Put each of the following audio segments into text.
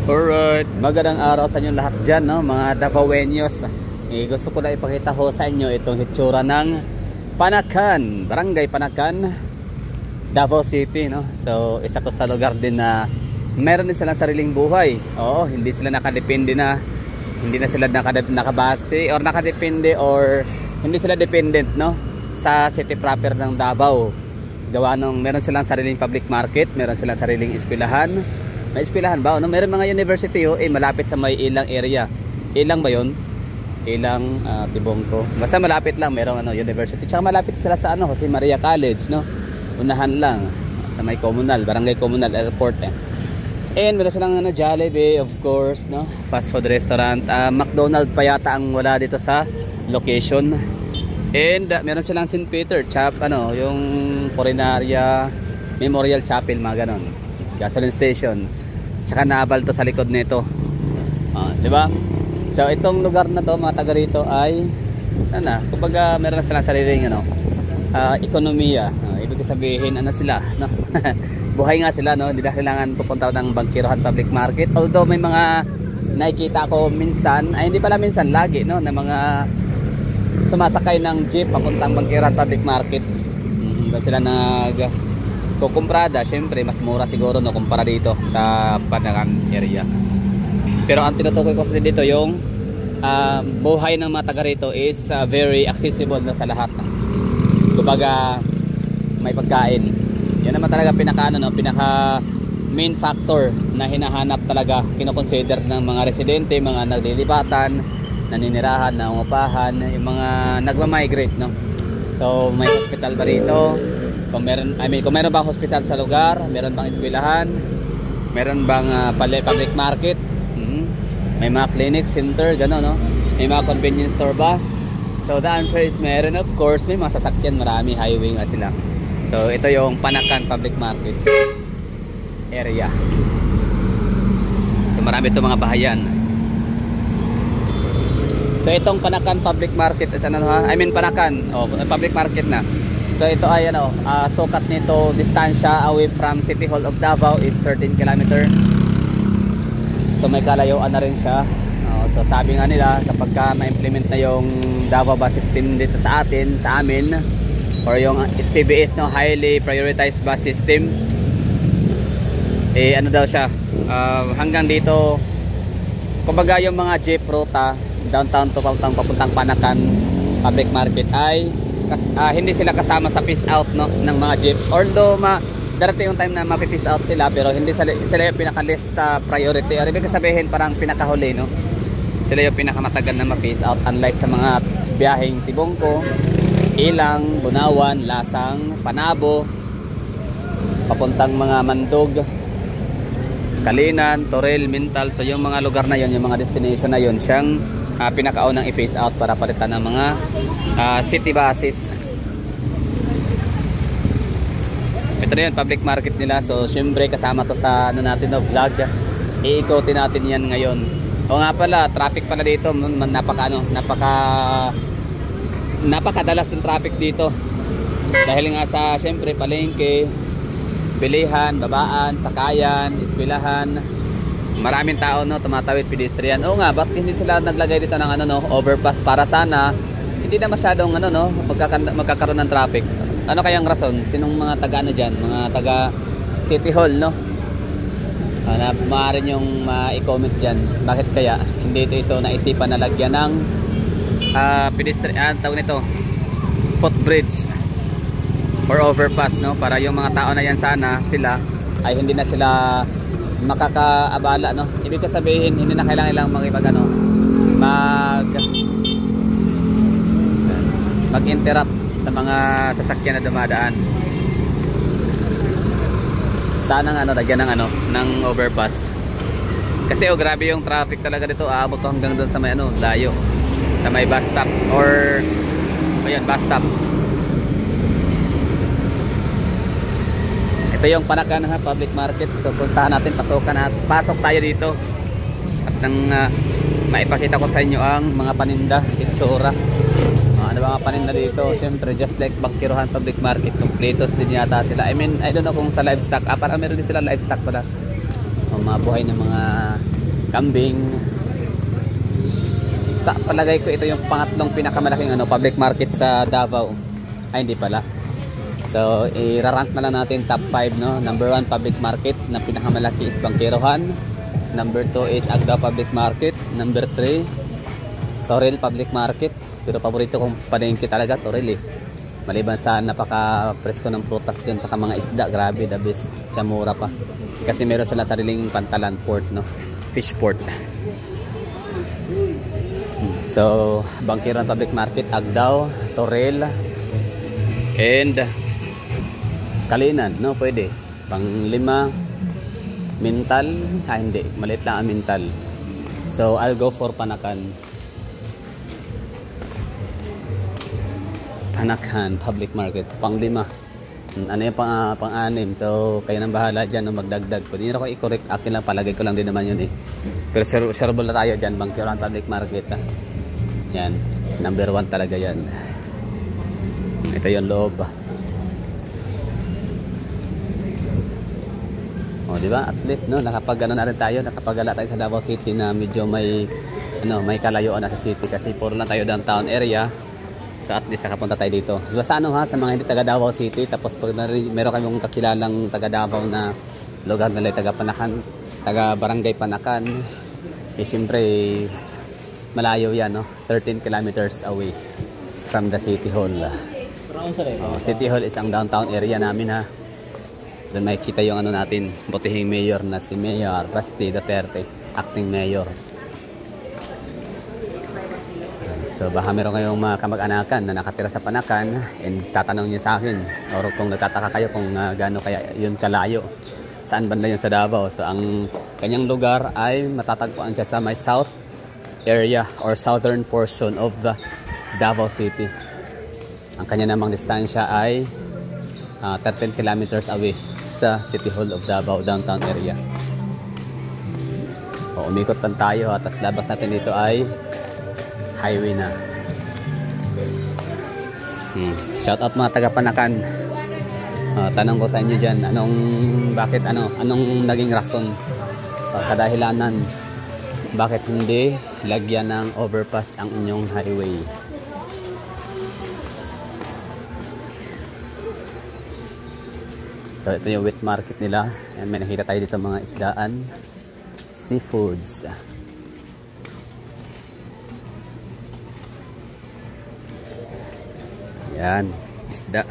Alright, magandang araw sa inyo lahat dyan, no? Mga Davaoeños. Gusto ko na ipakita ho sa inyo itong hitsura ng Panakan, Barangay Panakan, Davao City, no? So, isa to sa lugar din na meron din silang sariling buhay. Oo, hindi sila nakadepende na, hindi na sila nakabase or nakadepende or hindi sila dependent, no? Sa city proper ng Davao. Gawa nung meron silang sariling public market, meron silang sariling eskwelahan. May eskwelahan ba? No? Meron mga university malapit sa may ilang area. Ilang ba yun? Ilang Tibongko. Basta malapit lang merong university. Tsaka malapit sila sa Jose Maria College, no? Unahan lang sa may communal, barangay communal airport. And meron silang Jollibee, of course, no? Fast food restaurant. McDonald's pa yata ang wala dito sa location. And meron silang St. Peter yung Corinaria Memorial Chapel, mga ganon. Gasoline station. Tsaka naabal to sa likod nito. Di ba? So itong lugar na to, mga taga rito ay kumbaga meron na silang sariling ekonomiya. Ibig sabihin sila, no? Buhay nga sila, no? Hindi na kailangan pupunta ng bangkirohan public market. Although may mga nakikita ko minsan, ay hindi pala minsan, lagi, no, na mga sumasakay ng jeep papuntang bangkirohan public market. Doon sila kukumprada, syempre mas mura siguro, no, kumpara dito sa Panakan area. Pero ang tinutukoy ko dito yung buhay ng mga taga rito is very accessible na sa lahat. Kumbaga may pagkain. Yan naman talaga pinaka main factor na hinahanap talaga, kinoconsider ng mga residente, mga naglilibatan, naninirahan, nangungupahan, yung mga nagma-migrate, no. So may hospital ba rito? Kung meron bang hospital sa lugar, meron bang eskwelahan, meron bang public market, may mga clinic center, gano'n, no? May mga convenience store ba? So the answer is meron, of course. May mga sasakyan, marami, highway nga sila. So ito yung Panakan Public Market area. So marami itong mga bahayan. So itong Panakan Public Market is Panakan, public market na. So ito ay sukat nito, distansya away from City Hall of Davao is 13 km. So may kalayuan na rin siya. So sabi nga nila, kapag ma-implement na yung Davao bus system dito sa amin, or yung SPBS, no, highly prioritized bus system, daw siya, hanggang dito, kumbaga yung mga jeep ruta downtown to papuntang Panakan Public Market ay hindi sila kasama sa phase out, no, ng mga jeep. Although darating yung time na ma-phase out sila, pero hindi sila yung pinaka-list priority, or ibig sabihin parang pinakahuli, no. Sila yung pinakamatagal na ma-phase out, unlike sa mga biyaheng Tibongko, Ilang, Bunawan, Lasang, Panabo, papuntang mga Mandog, Kalinan, Toril, Mintal. So yung mga lugar na yon, yung mga destination na yon, siyang pinakaunang i-phase out para palitan ng mga city buses. Ito na yun, public market nila. So syempre kasama to sa natin vlog. Iikotin natin yan ngayon. O nga pala, traffic pala dito, napakadalas ng traffic dito. Dahil nga sa syempre palengke, bilihan, babaan, sakayan, eskwelahan. Maraming tao, no, tumatawid, pedestrian. Oo nga, bakit hindi sila naglagay dito ng overpass para sana hindi na masyadong magkakaroon ng traffic? Ano kayang rason? Sinong mga taga diyan, mga taga City Hall, no? Na maaari yung i-comment diyan. Bakit kaya hindi ito naisipan na lagyan ng pedestrian, tawag nito, footbridge or overpass, no? Para yung mga tao na yan sana, sila ay hindi na sila makakaabala, no? Ibig sabihin hindi na kailangan mag-interrupt sa mga sasakyan na dumadaan. Sana lagyan ng overpass. Kasi grabe yung traffic talaga dito, aabot to hanggang doon sa may layo, sa may bus stop or bus stop. Ito yung Panakan Public Market. So puntahan natin, pasok tayo dito at nang maipakita ko sa inyo ang mga paninda, itsura. Ano ba mga paninda dito? Siyempre just like Bangkirohan Public Market, completos din yata sila. I don't know kung sa livestock, parang meron din sila livestock pala. Mga buhay ng mga kambing. Palagay ko ito yung pangatlong pinakamalaking public market sa Davao. Ay, hindi pala. So, i-rank na lang natin top 5, no? Number 1 public market na pinakamalaki is Bangkerohan. Number 2 is Agdao Public Market. Number 3, Toril Public Market. Pero paborito kong palengke talaga, Toril eh. Maliban sa napaka-presko ng prutas dyan, saka mga isda, grabe, the best. Mura pa. Kasi meron sila sariling pantalan, port, no? Fish port. So, Bangkerohan Public Market, Agdao, Toril, and Kalinan, no? Pwede. Pang-5, Mintal. Hindi. Maliit lang ang Mintal. So, I'll go for Panakan. Panakan Public Market. Pang-5. Ano yung pang-6? So, kayo nang bahala dyan, no? Magdagdag. Pwede nyo ako i-correct. Akin lang, palagay ko lang din naman yun eh. Pero shareable na tayo dyan. Bangkerohan Public Market. Yan. Number 1 talaga yan. Ito yung loob. O, di ba? At least, no, nakapag-ano na rin tayo, nakapagala tayo sa Davao City na medyo may may kalayuan na sa city kasi puro lang tayo downtown area. So at least nakapunta tayo dito. Diba sa sa mga hindi taga Davao City, tapos pag meron kayong kakilalang taga Davao na lugar nila taga Panakan, taga Barangay Panakan, eh siyempre malayo yan, no? 13 kilometers away from the City Hall. City Hall is ang downtown area namin, ha. Doon makikita yung natin, butihing mayor na si Mayor Basti Duterte, acting mayor. So baka meron kayong mga kamag-anakan na nakatira sa Panakan and tatanong niyo sa akin, or kung nagtataka kayo kung gaano kaya yun kalayo, saan banda yun sa Davao. So ang kanyang lugar ay matatagpuan siya sa may south area or southern portion of the Davao City. Ang kanya namang distansya ay 13 kilometers away sa City Hall of Davao downtown area. O, umikot lang tayo, tapos labas natin dito ay highway na. Shout out mga taga Panakan. Tanong ko sa inyo dyan, anong naging rason, kadahilanan bakit hindi lagyan ng overpass ang inyong highway? So ito yung wet market nila. Ayan, may nakita tayo dito mga isdaan, seafoods. Yan, isda.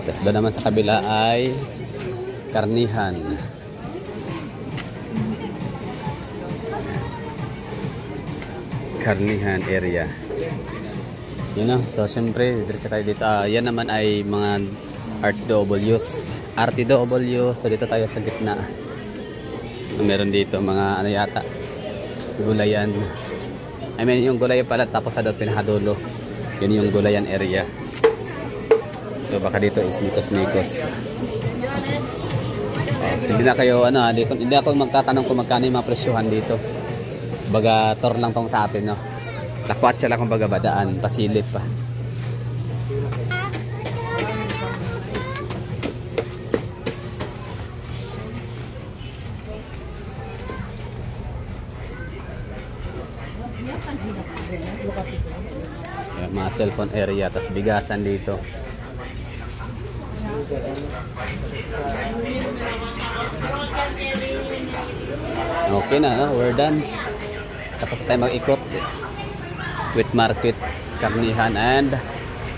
Tapos doon naman sa kabila ay karnihan. Karnihan area. Yun know, so syempre diretso tayo dito. Yan naman ay mga RTW. So dito tayo sa gitna. Meron dito mga yata, gulayan. I mean yung gulayan pala, tapos sa doon pinakadulo. Yun yung gulayan area. So baka dito is mikos-mikos. Hindi na kayo hindi ako magtatanong kung magkano yung mga presyohan dito. Baga tour lang tong sa atin, no. Lakwatsa lang kung baga badaan, pasilip pa. Mga cellphone area, tas bigasan dito. Okay na, no? We're done. Tapos tayo mag-ikot. Wet market, karnihan, and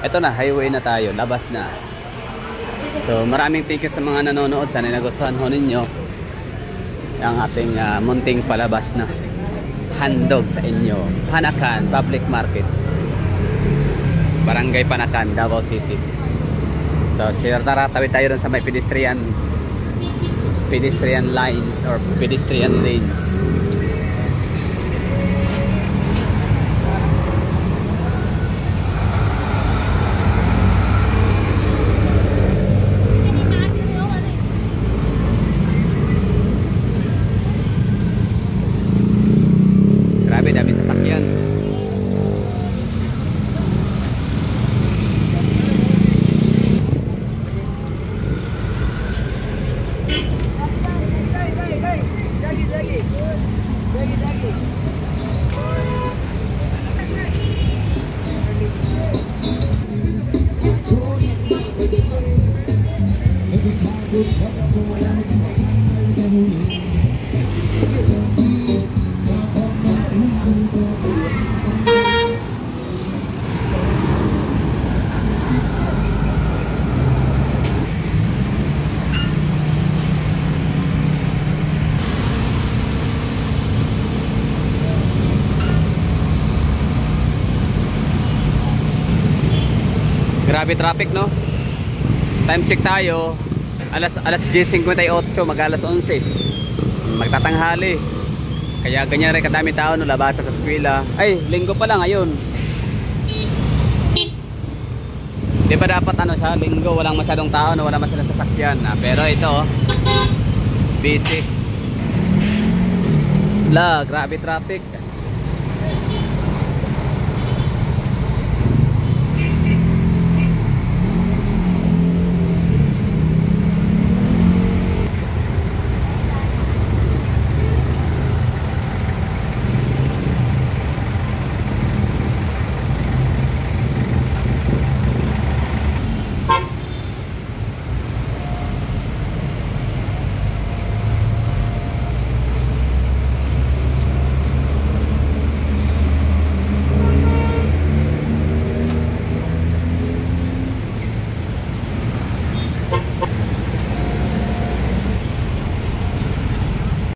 eto na, highway na tayo, labas na. So maraming thank you sa mga nanonood. Sana nagustuhan ho ninyo ang ating munting palabas na handog sa inyo. Panakan Public Market, Barangay Panakan, Davao City. So tawid tayo rin sa may pedestrian lines or pedestrian lanes. Grabe traffic, no? Time check tayo. Alas 10:58, mag alas 11. Magtatanghali. Kaya ganyan rin kadami tao no labasa sa eskwela. Ay, linggo pa lang ngayon. Di ba dapat ano siya, linggo, walang masyadong tao, no? Wala masyadong sasakyan. Pero ito, busy. Grabe traffic.